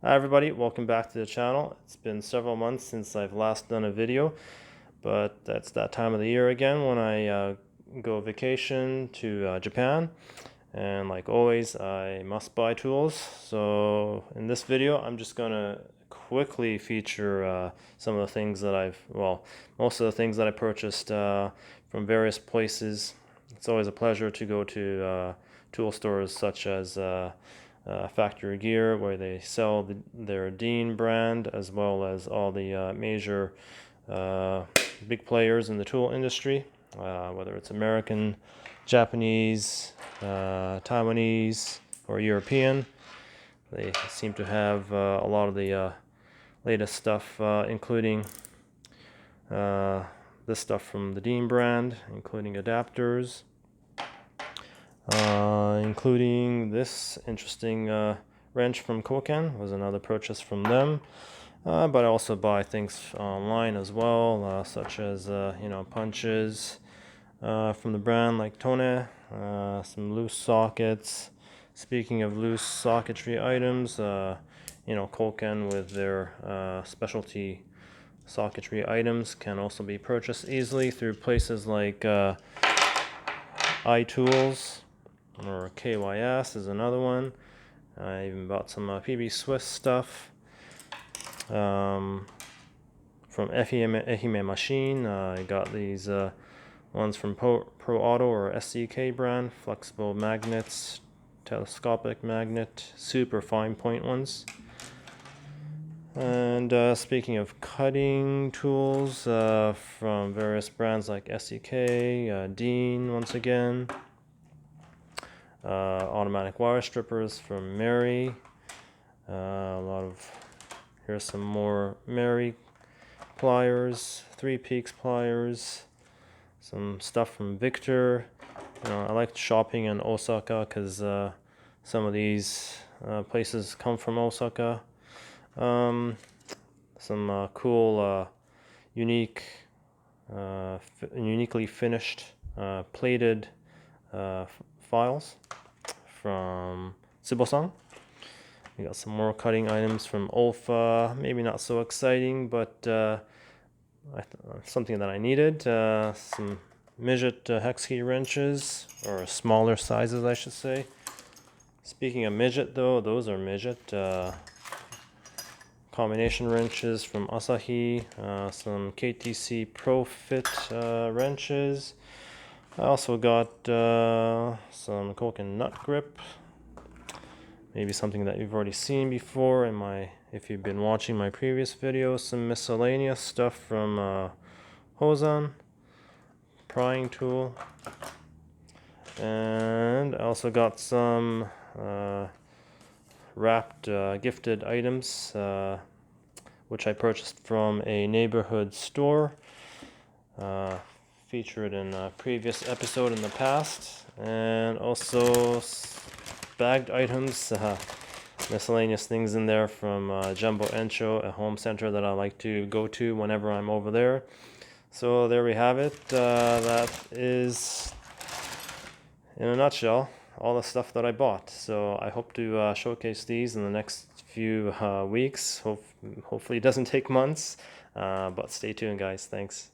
Hi everybody, welcome back to the channel. It's been several months since I've last done a video, but that's that time of the year again when I go vacation to Japan, and like always I must buy tools. So in this video I'm just gonna quickly feature some of the things that most of the things that I purchased from various places. It's always a pleasure to go to tool stores such as Factory Gear, where they sell their Dean brand, as well as all the major big players in the tool industry, whether it's American, Japanese, Taiwanese, or European. They seem to have a lot of the latest stuff, including this stuff from the Dean brand, including adapters, including this interesting wrench from Koken, was another purchase from them. But I also buy things online as well, such as punches from the brand like Tone, some loose sockets. Speaking of loose socketry items, Koken with their specialty socketry items can also be purchased easily through places like iTools, or KYS is another one. I even bought some PB Swiss stuff from Ehime Machine. I got these ones from Pro Auto or SCK brand, flexible magnets, telescopic magnet, super fine point ones. And speaking of cutting tools, from various brands like SCK, Dean once again, automatic wire strippers from Mary, here's some more Mary pliers, Three Peaks pliers, some stuff from Victor. I like shopping in Osaka because some of these places come from Osaka. Some cool, uniquely finished plated files from Tsubo-san. We got some more cutting items from Olfa. Maybe not so exciting, but something that I needed. Some midget hex key wrenches, or smaller sizes, I should say. Speaking of midget, though, those are midget. Combination wrenches from Asahi, some KTC Profit wrenches. I also got some Koken nut grip, maybe something that you've already seen before if you've been watching my previous videos. Some miscellaneous stuff from Hozan, prying tool, and I also got some wrapped gifted items, which I purchased from a neighborhood store, featured in a previous episode in the past, and also bagged items, miscellaneous things in there from Jumbo Encho, a home center that I like to go to whenever I'm over there. So there we have it. That is, in a nutshell, all the stuff that I bought. So I hope to showcase these in the next few weeks. Hopefully it doesn't take months, but stay tuned, guys. Thanks.